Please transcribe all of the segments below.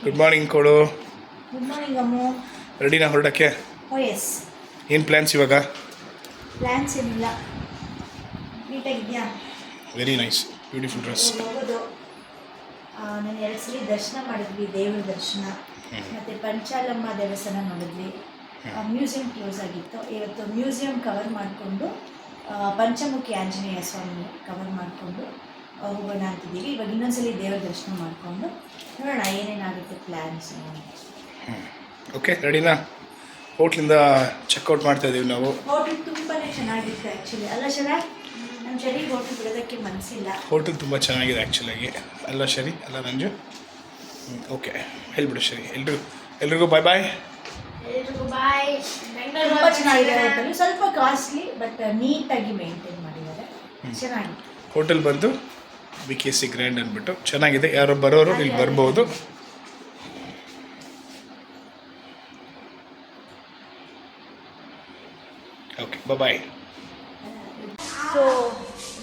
Good morning ಕೊಡು. Good morning Ammu. ರೆಡಿನಾ ಹೊರಡಕ್ಕೆ? Oh yes. ಏನು ಪ್ಲ್ಯಾನ್ಸ್ ಇವಾಗ? ಪ್ಲ್ಯಾನ್ಸ್ ಏನಿಲ್ಲ, ನೀಟಾಗಿದೆಯಾ? Very nice, beautiful dress. ಹೋಗೋದು. ನಾನು 2 ಸಲ ದರ್ಶನ ಮಾಡಿದ್ವಿ, ದೇವ್ರ ದರ್ಶನ ಮತ್ತು ಪಂಚಾಲಮ್ಮ ದೇವಸ್ಥಾನ ನೋಡಿದ್ವಿ. ಮ್ಯೂಸಿಯಂ ಕ್ಲೋಸ್ ಆಗಿತ್ತು. ಇವತ್ತು ಮ್ಯೂಸಿಯಂ ಕವರ್ ಮಾಡಿಕೊಂಡು ಪಂಚಮುಖಿ ಆಂಜನೇಯ ಸ್ವಾಮಿ ಕವರ್ ಮಾಡಿಕೊಂಡು ಹೋಗೋಣ ಅಂತಿದ್ದೀವಿ. ಇವಾಗ ಇನ್ನೊಂದ್ಸಲಿ ದೇವ್ರ ದರ್ಶನ ಮಾಡಿಕೊಂಡು ನೋಡೋಣ ಏನೇನಾಗುತ್ತೆ ಪ್ಲ್ಯಾನ್ಸ್. ಓಕೆ, ರೆಡಿನಾ? ಹೋಟ್ಲಿಂದ ಚೆಕ್ಔಟ್ ಮಾಡ್ತಾ ಇದ್ದೀವಿ ನಾವು. ಹೋಟೆಲ್ ತುಂಬಾ ಚೆನ್ನಾಗಿತ್ತು ಆ್ಯಕ್ಚುಲಿ, ಅಲ್ಲ ಶರಾ? ನಮ್ಮ ಶರಿಗೆ ಹೋಟ್ಲ್ ಬಿಡೋದಕ್ಕೆ ಮನಸ್ಸಿಲ್ಲ. ಹೋಟೆಲ್ ತುಂಬ ಚೆನ್ನಾಗಿದೆ ಆ್ಯಕ್ಚುಲಾಗಿ, ಅಲ್ಲ ಶರಿ? ಅಲ್ಲ ನಂಜು? ಓಕೆ, ಹೇಳ್ಬಿಡು ಶರಿ. ಎಲ್ರಿಗೂ ಬಾಯ್ ಬಾಯ್. ಬಾಯ್. ತುಂಬ ಚೆನ್ನಾಗಿದೆ ಹೋಟೆಲ್, ಸ್ವಲ್ಪ ಕಾಸ್ಟ್ಲಿ ಬಟ್ ನೀಟಾಗಿ ಮೇಂಟೈನ್ ಮಾಡಿದ್ದಾರೆ, ಚೆನ್ನಾಗಿದೆ. ಹೋಟೆಲ್ ಬಂದು BKC ಗ್ರ್ಯಾಂಡ್ ಅಂದ್ಬಿಟ್ಟು ಚೆನ್ನಾಗಿದೆ. ಯಾರೋ ಬರೋರು ಇಲ್ಲಿ ಬರ್ಬೋದು. Okay, bye. So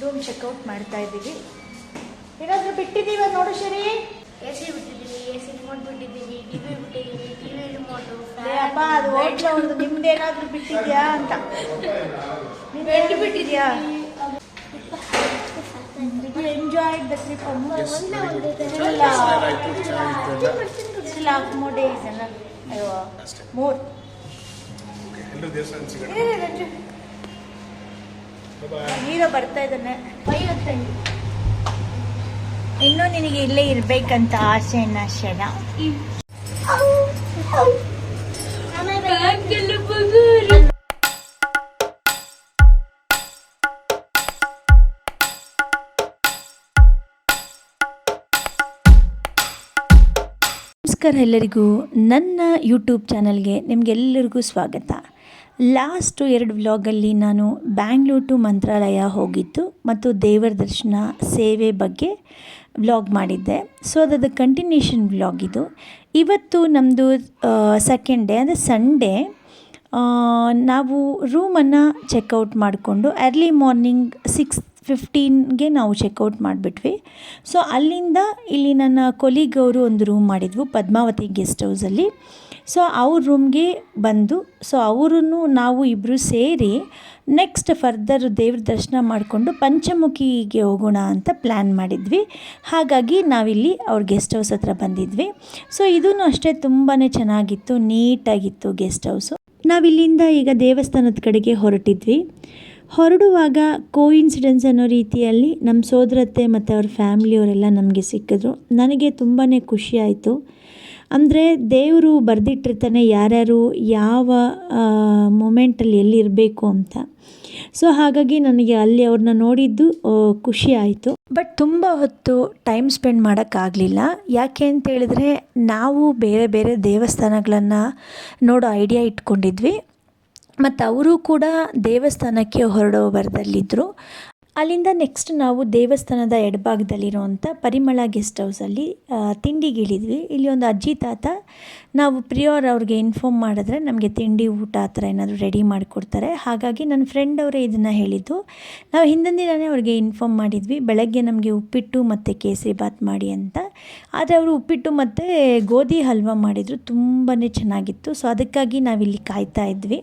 room checkout ಮಾಡ್ತಾ ಇದ್ದೀವಿ. ಏನಾದರೂ ಬಿಟ್ಟಿದ್ದೀವ ನೋಡು ಶರಿ? AC ಬಿಟ್ಟಿದ್ದೀವಿ, AC ರಿಮೋಟ್ ಬಿಟ್ಟಿದ್ದೀವಿ, TV ಬಿಟ್ಟಿದ್ದೀವಿ, TV ರಿಮೋಟು. ಅಪ್ಪ ಅದು ಹೋಟ್ಲ ಒಂದು ನಿಮ್ದೇನಾದರೂ ಬಿಟ್ಟಿದ್ಯಾ ಅಂತ. ನೀನು ಎಲ್ಲಿ ಬಿಟ್ಟಿದ್ಯಾ? Enjoy the trip. ಇಲ್ಲ more days ಅಲ್ಲ, ಅಯ್ಯೋ more. ಹೀರೋ ಬರ್ತಾ ಇದ್ದಾನೆ. ಇನ್ನೂ ನಿನಗೆ ಇಲ್ಲೇ ಇರ್ಬೇಕಂತ ಆಸೆನ ಶನ? ನಮಸ್ಕಾರ ಎಲ್ಲರಿಗೂ, ನನ್ನ ಯೂಟ್ಯೂಬ್ ಚಾನಲ್ಗೆ ನಿಮಗೆಲ್ಲರಿಗೂ ಸ್ವಾಗತ. ಲಾಸ್ಟು 2 ವ್ಲಾಗಲ್ಲಿ ನಾನು ಬ್ಯಾಂಗ್ಳೂರ್ ಟು ಮಂತ್ರಾಲಯ ಹೋಗಿದ್ದು ಮತ್ತು ದೇವರ ದರ್ಶನ ಸೇವೆ ಬಗ್ಗೆ ವ್ಲಾಗ್ ಮಾಡಿದ್ದೆ. ಸೊ ಅದರ ಕಂಟಿನ್ಯೂಷನ್ ವ್ಲಾಗ್ ಇದು. ಇವತ್ತು ನಮ್ಮದು ಸೆಕೆಂಡ್ ಡೇ, ಅಂದರೆ ಸಂಡೇ. ನಾವು ರೂಮನ್ನು ಚೆಕ್ಔಟ್ ಮಾಡಿಕೊಂಡು ಅರ್ಲಿ ಮಾರ್ನಿಂಗ್ 6:15ಗೆ ನಾವು ಚೆಕ್ಔಟ್ ಮಾಡಿಬಿಟ್ವಿ. ಸೊ ಅಲ್ಲಿಂದ ಇಲ್ಲಿ ನನ್ನ ಕೊಲೀಗ್ ಅವರು ಒಂದು ರೂಮ್ ಮಾಡಿದ್ವು ಪದ್ಮಾವತಿ ಗೆಸ್ಟ್ ಹೌಸಲ್ಲಿ. ಸೊ ಅವ್ರ ರೂಮ್ಗೆ ಬಂದು, ಸೊ ಅವರನ್ನು ನಾವು ಇಬ್ಬರು ಸೇರಿ ನೆಕ್ಸ್ಟ್ ಫರ್ದರ್ ದೇವ್ರ ದರ್ಶನ ಮಾಡಿಕೊಂಡು ಪಂಚಮುಖಿಗೆ ಹೋಗೋಣ ಅಂತ ಪ್ಲ್ಯಾನ್ ಮಾಡಿದ್ವಿ. ಹಾಗಾಗಿ ನಾವಿಲ್ಲಿ ಅವ್ರ ಗೆಸ್ಟ್ ಹೌಸ್ ಹತ್ರ ಬಂದಿದ್ವಿ. ಸೊ ಇದೂ ಅಷ್ಟೇ ತುಂಬಾ ಚೆನ್ನಾಗಿತ್ತು, ನೀಟಾಗಿತ್ತು ಗೆಸ್ಟ್ ಹೌಸು. ನಾವಿಲ್ಲಿಂದ ಈಗ ದೇವಸ್ಥಾನದ ಕಡೆಗೆ ಹೊರಟಿದ್ವಿ. ಹೊರಡುವಾಗ ಕೋಇನ್ಸಿಡೆನ್ಸ್ ಅನ್ನೋ ರೀತಿಯಲ್ಲಿ ನಮ್ಮ ಸೋದರತ್ತೆ ಮತ್ತು ಅವ್ರ ಫ್ಯಾಮ್ಲಿಯವರೆಲ್ಲ ನಮಗೆ ಸಿಕ್ಕಿದ್ರು. ನನಗೆ ತುಂಬಾ ಖುಷಿ ಆಯಿತು. ಅಂದರೆ ದೇವರು ಬರೆದಿಟ್ಟಿರ್ತಾನೆ ಯಾರ್ಯಾರು ಯಾವ ಮೊಮೆಂಟಲ್ಲಿ ಎಲ್ಲಿರಬೇಕು ಅಂತ. ಸೊ ಹಾಗಾಗಿ ನನಗೆ ಅಲ್ಲಿ ಅವ್ರನ್ನ ನೋಡಿದ್ದು ಖುಷಿ ಆಯಿತು. ಬಟ್ ತುಂಬ ಹೊತ್ತು ಟೈಮ್ ಸ್ಪೆಂಡ್ ಮಾಡೋಕ್ಕಾಗಲಿಲ್ಲ. ಯಾಕೆ ಅಂತ ಹೇಳಿದ್ರೆ ನಾವು ಬೇರೆ ಬೇರೆ ದೇವಸ್ಥಾನಗಳನ್ನು ನೋಡೋ ಐಡಿಯಾ ಇಟ್ಕೊಂಡಿದ್ವಿ. ಮತ್ತು ಅವರು ಕೂಡ ದೇವಸ್ಥಾನಕ್ಕೆ ಹೊರಡೋ ಬರದಲ್ಲಿದ್ದರು. ಅಲ್ಲಿಂದ ನೆಕ್ಸ್ಟ್ ನಾವು ದೇವಸ್ಥಾನದ ಎಡಭಾಗದಲ್ಲಿರುವಂಥ ಪರಿಮಳ ಗೆಸ್ಟ್ ಹೌಸಲ್ಲಿ ತಿಂಡಿಗಿಳಿದ್ವಿ. ಇಲ್ಲಿ ಒಂದು ಅಜ್ಜಿ ತಾತ ನಾವು ಪ್ರಿಯೋರ್ ಅವ್ರಿಗೆ ಇನ್ಫಾರ್ಮ್ ಮಾಡಿದ್ರೆ ನಮಗೆ ತಿಂಡಿ ಊಟ ಆ ಥರ ಏನಾದರೂ ರೆಡಿ ಮಾಡಿಕೊಡ್ತಾರೆ. ಹಾಗಾಗಿ ನನ್ನ ಫ್ರೆಂಡ್ ಅವರೇ ಇದನ್ನು ಹೇಳಿದ್ದು. ನಾವು ಹಿಂದಿನ ದಿನವೇ ಅವ್ರಿಗೆ ಇನ್ಫಾರ್ಮ್ ಮಾಡಿದ್ವಿ, ಬೆಳಗ್ಗೆ ನಮಗೆ ಉಪ್ಪಿಟ್ಟು ಮತ್ತು ಕೇಸರಿ ಬಾತ್ ಮಾಡಿ ಅಂತ. ಆದರೆ ಅವರು ಉಪ್ಪಿಟ್ಟು ಮತ್ತು ಗೋಧಿ ಹಲ್ವ ಮಾಡಿದರು, ತುಂಬಾ ಚೆನ್ನಾಗಿತ್ತು. ಸೊ ಅದಕ್ಕಾಗಿ ನಾವಿಲ್ಲಿ ಕಾಯ್ತಾ ಇದ್ವಿ.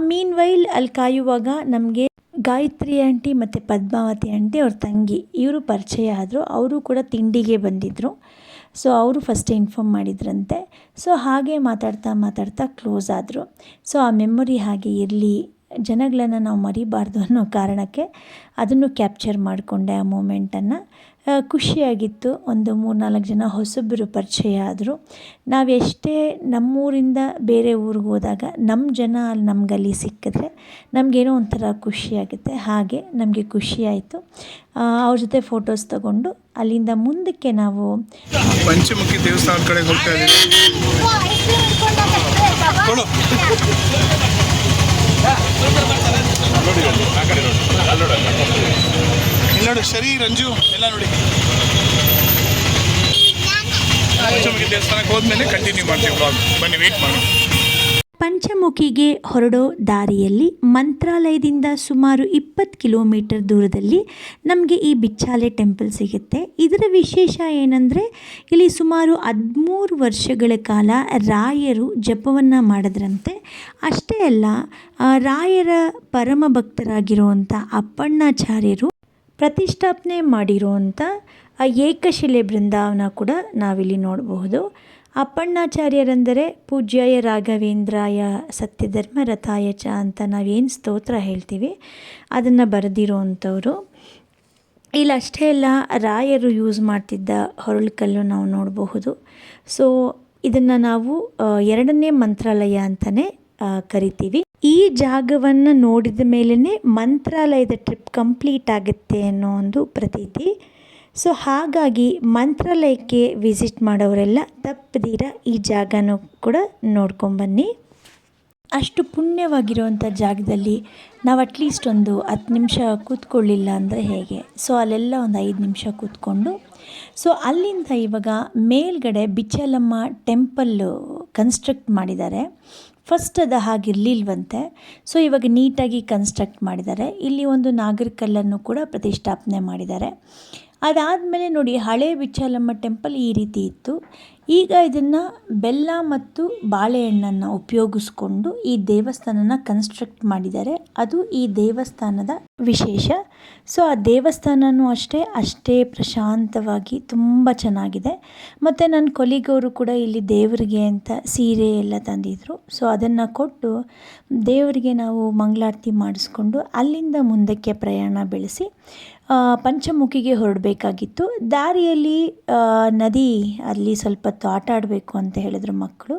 ಮೀನ್ ವೈಲ್ ಅಲ್ಲಿ ಕಾಯುವಾಗ ನಮಗೆ ಗಾಯತ್ರಿ ಆಂಟಿ ಮತ್ತು ಪದ್ಮಾವತಿ ಆಂಟಿ ಅವ್ರ ತಂಗಿ ಇವರು ಪರಿಚಯ ಆದರು. ಅವರು ಕೂಡ ತಿಂಡಿಗೆ ಬಂದಿದ್ದರು. ಸೊ ಅವರು ಫಸ್ಟ್ ಇನ್ಫಾರ್ಮ್ ಮಾಡಿದ್ರಂತೆ. ಸೊ ಹಾಗೆ ಮಾತಾಡ್ತಾ ಕ್ಲೋಸ್ ಆದರು. ಸೊ ಆ ಮೆಮೊರಿ ಹಾಗೆ ಇರಲಿ, ಜನಗಳನ್ನು ನಾವು ಮರಿಬಾರ್ದು ಅನ್ನೋ ಕಾರಣಕ್ಕೆ ಅದನ್ನು ಕ್ಯಾಪ್ಚರ್ ಮಾಡಿಕೊಂಡೆ ಆ ಮೂಮೆಂಟನ್ನು. ಖುಷಿಯಾಗಿತ್ತು. ಒಂದು 3-4 ಜನ ಹೊಸಬರು ಪರಿಚಯ ಆದರು. ನಾವೆಷ್ಟೇ ನಮ್ಮೂರಿಂದ ಬೇರೆ ಊರಿಗೆ ಹೋದಾಗ ನಮ್ಮ ಜನ ಅಲ್ಲಿ ನಮಗಲ್ಲಿ ಸಿಕ್ಕಿದ್ರೆ ನಮಗೇನೋ ಒಂಥರ ಖುಷಿಯಾಗುತ್ತೆ. ಹಾಗೆ ನಮಗೆ ಖುಷಿಯಾಯಿತು. ಅವ್ರ ಜೊತೆ ಫೋಟೋಸ್ ತಗೊಂಡು ಅಲ್ಲಿಂದ ಮುಂದಕ್ಕೆ ನಾವು ಪಂಚಮುಖಿ ದೇವಸ್ಥಾನದ ಕಡೆ ಹೋಗ್ತಾ ಇದ್ದೀವಿ. ನೋಡಿ ಶರಿ, ರಂಜು ಎಲ್ಲ ನೋಡಿ. ಪಂಚಮುಖಿ ದೇವಸ್ಥಾನಕ್ಕೆ ಹೋದ್ಮೇಲೆ ಕಂಟಿನ್ಯೂ ಮಾಡ್ತೀವಿ ಬ್ಲಾಗ್. ಬನ್ನಿ, ವೇಟ್ ಮಾಡಿ. ಪಂಚಮುಖಿಗೆ ಹೊರಡೋ ದಾರಿಯಲ್ಲಿ ಮಂತ್ರಾಲಯದಿಂದ ಸುಮಾರು 20 ಕಿಲೋಮೀಟರ್ ದೂರದಲ್ಲಿ ನಮಗೆ ಈ ಬಿಚ್ಚಾಲೆ ಟೆಂಪಲ್ ಸಿಗುತ್ತೆ. ಇದರ ವಿಶೇಷ ಏನಂದರೆ ಇಲ್ಲಿ ಸುಮಾರು 13 ವರ್ಷಗಳ ಕಾಲ ರಾಯರು ಜಪವನ್ನು ಮಾಡಿದ್ರಂತೆ. ಅಷ್ಟೇ ಅಲ್ಲ, ರಾಯರ ಪರಮ ಭಕ್ತರಾಗಿರುವಂಥ ಅಪ್ಪಣ್ಣಾಚಾರ್ಯರು ಪ್ರತಿಷ್ಠಾಪನೆ ಮಾಡಿರುವಂಥ ಏಕಶಿಲೆ ಬೃಂದಾವನ ಕೂಡ ನಾವಿಲ್ಲಿ ನೋಡಬಹುದು. ಅಪ್ಪಣ್ಣಾಚಾರ್ಯರೆಂದರೆ ಪೂಜ್ಯಾಯ ರಾಘವೇಂದ್ರಾಯ ಸತ್ಯಧರ್ಮ ರಥಾಯ ಚ ಅಂತ ನಾವೇನು ಸ್ತೋತ್ರ ಹೇಳ್ತೀವಿ ಅದನ್ನು ಬರೆದಿರೋವಂಥವ್ರು. ಇಲ್ಲಿ ಅಷ್ಟೇ ಅಲ್ಲ, ರಾಯರು ಯೂಸ್ ಮಾಡ್ತಿದ್ದ ಹೊರಳುಕಲ್ಲು ನಾವು ನೋಡಬಹುದು. ಸೊ ಇದನ್ನು ನಾವು 2ನೇ ಮಂತ್ರಾಲಯ ಅಂತಲೇ ಕರಿತೀವಿ. ಈ ಜಾಗವನ್ನು ನೋಡಿದ ಮೇಲೇ ಮಂತ್ರಾಲಯದ ಟ್ರಿಪ್ ಕಂಪ್ಲೀಟ್ ಆಗುತ್ತೆ ಅನ್ನೋ ಒಂದು ಪ್ರತೀತಿ. ಸೊ ಹಾಗಾಗಿ ಮಂತ್ರಾಲಯಕ್ಕೆ ವಿಸಿಟ್ ಮಾಡೋರೆಲ್ಲ ತಪ್ಪದಿರ ಈ ಜಾಗನೂ ಕೂಡ ನೋಡ್ಕೊಂಬನ್ನಿ. ಅಷ್ಟು ಪುಣ್ಯವಾಗಿರುವಂಥ ಜಾಗದಲ್ಲಿ ನಾವು ಅಟ್ಲೀಸ್ಟ್ ಒಂದು 10 ನಿಮಿಷ ಕೂತ್ಕೊಳ್ಳಿಲ್ಲ ಅಂದರೆ ಹೇಗೆ? ಸೊ ಅಲ್ಲೆಲ್ಲ ಒಂದು 5 ನಿಮಿಷ ಕೂತ್ಕೊಂಡು, ಸೊ ಅಲ್ಲಿಂದ ಇವಾಗ ಮೇಲ್ಗಡೆ ಬಿಚ್ಚಲಮ್ಮ ಟೆಂಪಲ್ಲು ಕನ್ಸ್ಟ್ರಕ್ಟ್ ಮಾಡಿದ್ದಾರೆ. ಫಸ್ಟ್ ಅದು ಹಾಗಿರಲಿಲ್ವಂತೆ. ಸೊ ಇವಾಗ ನೀಟಾಗಿ ಕನ್ಸ್ಟ್ರಕ್ಟ್ ಮಾಡಿದ್ದಾರೆ. ಇಲ್ಲಿ ಒಂದು ನಾಗರಕಲ್ಲನ್ನು ಕೂಡ ಪ್ರತಿಷ್ಠಾಪನೆ ಮಾಡಿದ್ದಾರೆ. ಅದಾದಮೇಲೆ ನೋಡಿ, ಹಳೆ ಬಿಚ್ಚಾಲಮ್ಮ ಟೆಂಪಲ್ ಈ ರೀತಿ ಇತ್ತು. ಈಗ ಇದನ್ನು ಬೆಲ್ಲ ಮತ್ತು ಬಾಳೆಹಣ್ಣನ್ನು ಉಪಯೋಗಿಸ್ಕೊಂಡು ಈ ದೇವಸ್ಥಾನನ ಕನ್ಸ್ಟ್ರಕ್ಟ್ ಮಾಡಿದ್ದಾರೆ. ಅದು ಈ ದೇವಸ್ಥಾನದ ವಿಶೇಷ. ಸೊ ಆ ದೇವಸ್ಥಾನವೂ ಅಷ್ಟೇ ಪ್ರಶಾಂತವಾಗಿ ತುಂಬ ಚೆನ್ನಾಗಿದೆ. ಮತ್ತು ನನ್ನ ಕೊಲಿಗವರು ಕೂಡ ಇಲ್ಲಿ ದೇವರಿಗೆ ಅಂತ ಸೀರೆ ಎಲ್ಲ ತಂದಿದ್ರು. ಸೊ ಅದನ್ನು ಕೊಟ್ಟು ದೇವರಿಗೆ ನಾವು ಮಂಗಳಾರತಿ ಮಾಡಿಸ್ಕೊಂಡು ಅಲ್ಲಿಂದ ಮುಂದಕ್ಕೆ ಪ್ರಯಾಣ ಬೆಳೆಸಿ ಪಂಚಮುಖಿಗೆ ಹೊರಡಬೇಕಾಗಿತ್ತು. ದಾರಿಯಲ್ಲಿ ನದಿ ಅಲ್ಲಿ ಸ್ವಲ್ಪ ಹೊತ್ತು ಆಟ ಆಡಬೇಕು ಅಂತ ಹೇಳಿದ್ರು ಮಕ್ಕಳು.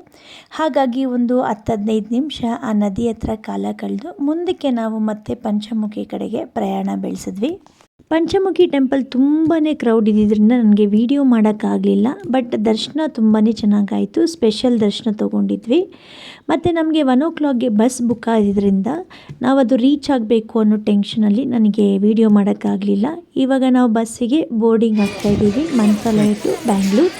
ಹಾಗಾಗಿ ಒಂದು 10-15 ನಿಮಿಷ ಆ ನದಿ ಹತ್ರ ಕಾಲ ಕಳೆದು ಮುಂದಕ್ಕೆ ನಾವು ಮತ್ತೆ ಪಂಚಮುಖಿ ಕಡೆಗೆ ಪ್ರಯಾಣ ಬೆಳೆಸಿದ್ವಿ. ಪಂಚಮುಖಿ ಟೆಂಪಲ್ ತುಂಬಾ ಕ್ರೌಡ್ ಇದ್ದಿದ್ದರಿಂದ ನನಗೆ ವಿಡಿಯೋ ಮಾಡೋಕ್ಕಾಗಲಿಲ್ಲ. ಬಟ್ ದರ್ಶನ ತುಂಬಾ ಚೆನ್ನಾಗಾಯಿತು. ಸ್ಪೆಷಲ್ ದರ್ಶನ ತೊಗೊಂಡಿದ್ವಿ. ಮತ್ತು ನಮಗೆ 1 o'clockಗೆ ಬಸ್ ಬುಕ್ ಆಗಿದ್ದರಿಂದ ನಾವು ಅದು ರೀಚ್ ಆಗಬೇಕು ಅನ್ನೋ ಟೆನ್ಷನಲ್ಲಿ ನನಗೆ ವಿಡಿಯೋ ಮಾಡೋಕ್ಕಾಗಲಿಲ್ಲ. ಇವಾಗ ನಾವು ಬಸ್ಸಿಗೆ ಬೋರ್ಡಿಂಗ್ ಆಗ್ತಾಯಿದ್ದೀವಿ, ಮಂತ್ರಾಲಯ ಟು ಬ್ಯಾಂಗ್ಳೂರ್.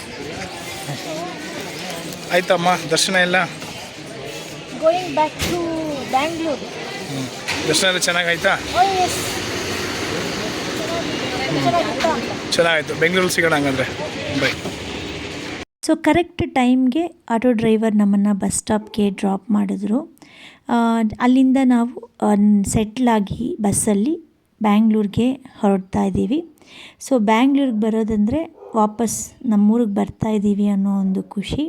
ಆಯ್ತಮ್ಮ ದರ್ಶನ ಎಲ್ಲ? Going back to Bangalore. ದರ್ಶನ ಎಲ್ಲ ಚೆನ್ನಾಗಾಯ್ತಾ? ಚೆನ್ನಾಗಾಯಿತು. ಬೆಂಗಳೂರಲ್ಲಿ ಸಿಗೋಣ ಹಂಗಂದರೆ. ಬೈ. ಸೊ ಕರೆಕ್ಟ್ ಟೈಮ್ಗೆ ಆಟೋ ಡ್ರೈವರ್ ನಮ್ಮನ್ನು ಬಸ್ ಸ್ಟಾಪ್ಗೆ ಡ್ರಾಪ್ ಮಾಡಿದ್ರು. ಅಲ್ಲಿಂದ ನಾವು ಸೆಟ್ಲಾಗಿ ಬಸ್ಸಲ್ಲಿ ಬ್ಯಾಂಗ್ಳೂರಿಗೆ ಹೊರಡ್ತಾ ಇದ್ದೀವಿ. ಸೊ ಬ್ಯಾಂಗ್ಳೂರಿಗೆ ಬರೋದಂದರೆ ವಾಪಸ್ ನಮ್ಮೂರಿಗೆ ಬರ್ತಾ ಇದ್ದೀವಿ ಅನ್ನೋ ಒಂದು ಖುಷಿ.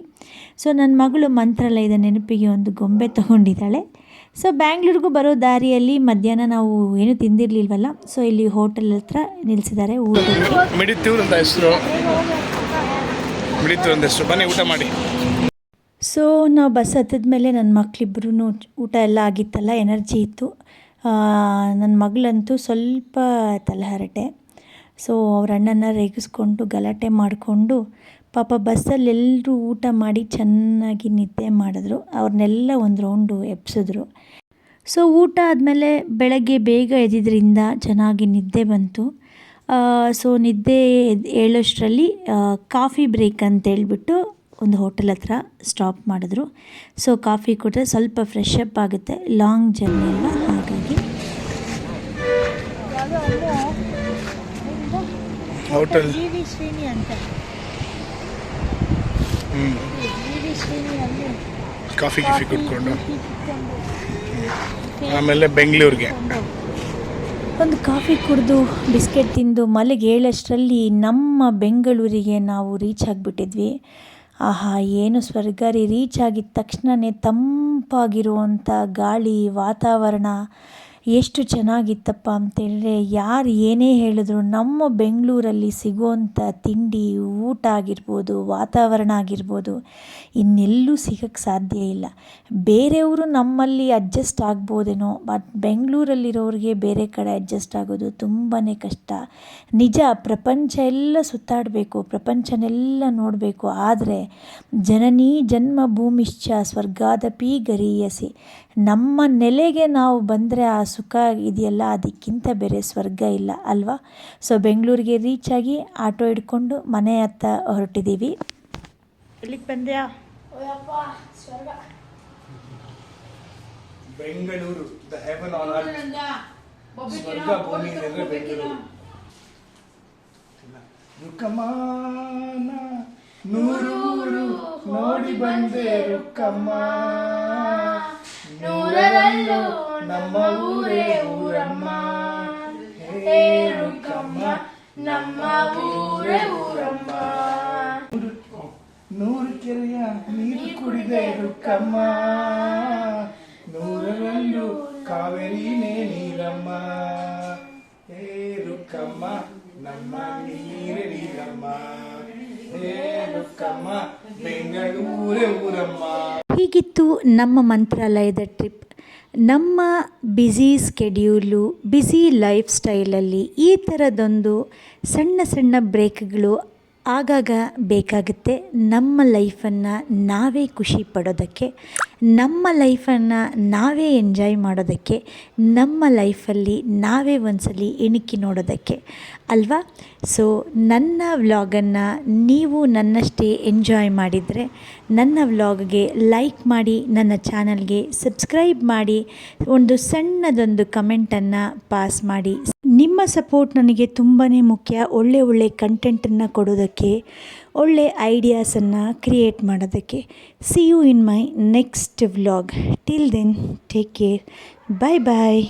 ಸೊ ನನ್ನ ಮಗಳು ಮಂತ್ರಾಲಯದ ನೆನಪಿಗೆ ಒಂದು ಗೊಂಬೆ ತೊಗೊಂಡಿದ್ದಾಳೆ. ಸೊ ಬ್ಯಾಂಗ್ಳೂರಿಗೂ ಬರೋ ದಾರಿಯಲ್ಲಿ ಮಧ್ಯಾಹ್ನ ನಾವು ಏನೂ ತಿಂದಿರಲಿಲ್ವಲ್ಲ. ಸೊ ಇಲ್ಲಿ ಹೋಟೆಲ್ ಹತ್ರ ನಿಲ್ಲಿಸಿದ್ದಾರೆ ಊಟಕ್ಕೆ. ಮಿಡಿತೂರು ಅಂತ ಹೆಸರು. ಬನ್ನಿ ಊಟ ಮಾಡಿ. ಸೊ ನಾವು ಬಸ್ ಹತ್ತಿದ ಮೇಲೆ ನನ್ನ ಮಕ್ಕಳಿಬ್ರು ಊಟ ಎಲ್ಲ ಆಗಿತ್ತಲ್ಲ, ಎನರ್ಜಿ ಇತ್ತು. ನನ್ನ ಮಗಳಂತೂ ಸ್ವಲ್ಪ ತಲೆಹರಟೆ. ಸೊ ಅವ್ರ ಅಣ್ಣನ ರೇಗಿಸ್ಕೊಂಡು ಗಲಾಟೆ ಮಾಡಿಕೊಂಡು ಪಾಪ ಬಸ್ಸಲ್ಲಿ ಎಲ್ಲರೂ ಊಟ ಮಾಡಿ ಚೆನ್ನಾಗಿ ನಿದ್ದೆ ಮಾಡಿದ್ರು. ಅವ್ರನ್ನೆಲ್ಲ ಒಂದು ರೌಂಡು ಎಬ್ಸಿದ್ರು. ಸೊ ಊಟ ಆದಮೇಲೆ ಬೆಳಗ್ಗೆ ಬೇಗ ಎದ್ದಿದ್ದರಿಂದ ಚೆನ್ನಾಗಿ ನಿದ್ದೆ ಬಂತು. ಸೊ ನಿದ್ದೆ ಹೇಳೋಷ್ಟರಲ್ಲಿ ಕಾಫಿ ಬ್ರೇಕ್ ಅಂತೇಳ್ಬಿಟ್ಟು ಒಂದು ಹೋಟೆಲ್ ಹತ್ರ ಸ್ಟಾಪ್ ಮಾಡಿದ್ರು. ಸೊ ಕಾಫಿ ಕೊಟ್ಟರೆ ಸ್ವಲ್ಪ ಫ್ರೆಶ್ ಅಪ್ ಆಗುತ್ತೆ, ಲಾಂಗ್ ಜರ್ನಿ ಅಲ್ಲ, ಹಾಗಾಗಿ. ಹೋಟೆಲ್ ಶ್ರೀನಿ ಅಂತ ಕಾಫಿ ಕುಟ್ಕೊಂಡು ಆಮೇಲೆ ಬೆಂಗಳೂರಿಗೆ ಒಂದು ಕಾಫಿ ಕುಡಿದು ಬಿಸ್ಕೆಟ್ ತಿಂದು ಮಲಗಿ ಹೇಳೋಷ್ಟರಲ್ಲಿ ನಮ್ಮ ಬೆಂಗಳೂರಿಗೆ ನಾವು ರೀಚ್ ಆಗಿಬಿಟ್ಟಿದ್ವಿ. ಆಹಾ, ಏನು ಸ್ವರ್ಗ ರೀ! ರೀಚ್ ಆಗಿದ ತಕ್ಷಣವೇ ತಂಪಾಗಿರುವಂಥ ಗಾಳಿ, ವಾತಾವರಣ ಎಷ್ಟು ಚೆನ್ನಾಗಿತ್ತಪ್ಪ ಅಂತೇಳಿದ್ರೆ ಯಾರು ಏನೇ ಹೇಳಿದ್ರು ನಮ್ಮ ಬೆಂಗಳೂರಲ್ಲಿ ಸಿಗುವಂಥ ತಿಂಡಿ, ಊಟ ಆಗಿರ್ಬೋದು, ವಾತಾವರಣ ಆಗಿರ್ಬೋದು ಇನ್ನೆಲ್ಲೂ ಸಿಗೋಕ್ಕೆ ಸಾಧ್ಯ ಇಲ್ಲ. ಬೇರೆಯವರು ನಮ್ಮಲ್ಲಿ ಅಡ್ಜಸ್ಟ್ ಆಗ್ಬೋದೇನೋ, ಬಟ್ ಬೆಂಗಳೂರಲ್ಲಿರೋರಿಗೆ ಬೇರೆ ಕಡೆ ಅಡ್ಜಸ್ಟ್ ಆಗೋದು ತುಂಬಾ ಕಷ್ಟ. ನಿಜ, ಪ್ರಪಂಚ ಎಲ್ಲ ಸುತ್ತಾಡಬೇಕು, ಪ್ರಪಂಚನೆಲ್ಲ ನೋಡಬೇಕು. ಆದರೆ ಜನನೀ ಜನ್ಮಭೂಮಿಶ್ಚ ಸ್ವರ್ಗಾದಪಿ ಗರೀಯಸಿ, ನಮ್ಮ ನೆಲೆಗೆ ನಾವು ಬಂದರೆ ಆ ಸುಖ ಇದೆಯಲ್ಲ, ಅದಕ್ಕಿಂತ ಬೇರೆ ಸ್ವರ್ಗ ಇಲ್ಲ ಅಲ್ವಾ. ಸೊ ಬೆಂಗಳೂರಿಗೆ ರೀಚ್ ಆಗಿ ಆಟೋ ಹಿಡ್ಕೊಂಡು ಮನೆ ಹತ್ತ ಹೊರಟಿದ್ದೀವಿ. ಎಲ್ಲಿಗೆ ಬಂದ್ಯಾ? Bengaluru the heaven on earth. ಸ್ವರ್ಗ ಭೂಮಿ ಅಂದರೆ ಬೆಂಗಳೂರು. ರುಕ್ಕಮ್ಮನ ನೂರೂರು ನೋಡಿ ಬಂದೆ ರುಕ್ಕಮ್ಮ, ನೂರರಲ್ಲೂ ನಮ್ಮ ಊರೇ ಊರಮ್ಮ. ಹೇ ರುಕ್ಕಮ್ಮ ನಮ್ಮ ಊರೇ ಊರಮ್ಮ. ನೂರು ಕೆರೆಯ ನೀರು ಕುಡಿದೆ ರುಕ್ಕಮ್ಮ, ನೂರರಲ್ಲೂ ಕಾವೇರಿನೇ ನೀರಮ್ಮ. ಹೇ ರುಕ್ಕಮ್ಮ ನಮ್ಮ ನೀರೇ ನೀರಮ್ಮ. ಹೇ ರುಕ್ಕಮ್ಮ ಬೆಂಗಳೂರೇ ಊರಮ್ಮ. ಹೀಗಿತ್ತು ನಮ್ಮ ಮಂತ್ರಾಲಯದ ಟ್ರಿಪ್. ನಮ್ಮ ಬ್ಯುಸಿ ಸ್ಕೆಡ್ಯೂಲು, ಬ್ಯುಸಿ ಲೈಫ್ ಸ್ಟೈಲಲ್ಲಿ ಈ ಥರದೊಂದು ಸಣ್ಣ ಸಣ್ಣ ಬ್ರೇಕ್ಗಳು ಆಗಾಗ ಬೇಕಾಗುತ್ತೆ. ನಮ್ಮ ಲೈಫನ್ನು ನಾವೇ ಖುಷಿ ಪಡೋದಕ್ಕೆ, ನಮ್ಮ ಲೈಫನ್ನು ನಾವೇ ಎಂಜಾಯ್ ಮಾಡೋದಕ್ಕೆ, ನಮ್ಮ ಲೈಫಲ್ಲಿ ನಾವೇ ಒಂದ್ಸಲಿ ಇಣುಕಿ ನೋಡೋದಕ್ಕೆ ಅಲ್ವಾ? ಸೊ ನನ್ನ ವ್ಲಾಗನ್ನು ನೀವು ನನ್ನಷ್ಟೇ ಎಂಜಾಯ್ ಮಾಡಿದರೆ ನನ್ನ ವ್ಲಾಗ್ಗೆ ಲೈಕ್ ಮಾಡಿ, ನನ್ನ ಚಾನಲ್ಗೆ ಸಬ್ಸ್ಕ್ರೈಬ್ ಮಾಡಿ, ಒಂದು ಸಣ್ಣದೊಂದು ಕಮೆಂಟನ್ನು ಪಾಸ್ ಮಾಡಿ. ನಿಮ್ಮ ಸಪೋರ್ಟ್ ನನಗೆ ತುಂಬಾ ಮುಖ್ಯ. ಒಳ್ಳೆ ಕಂಟೆಂಟನ್ನು ಕೊಡೋದಕ್ಕೆ, ಒಳ್ಳೆ ಐಡಿಯಾಸನ್ನು ಕ್ರಿಯೇಟ್ ಮಾಡೋದಕ್ಕೆ. See you in my next vlog. Till then take care. Bye bye.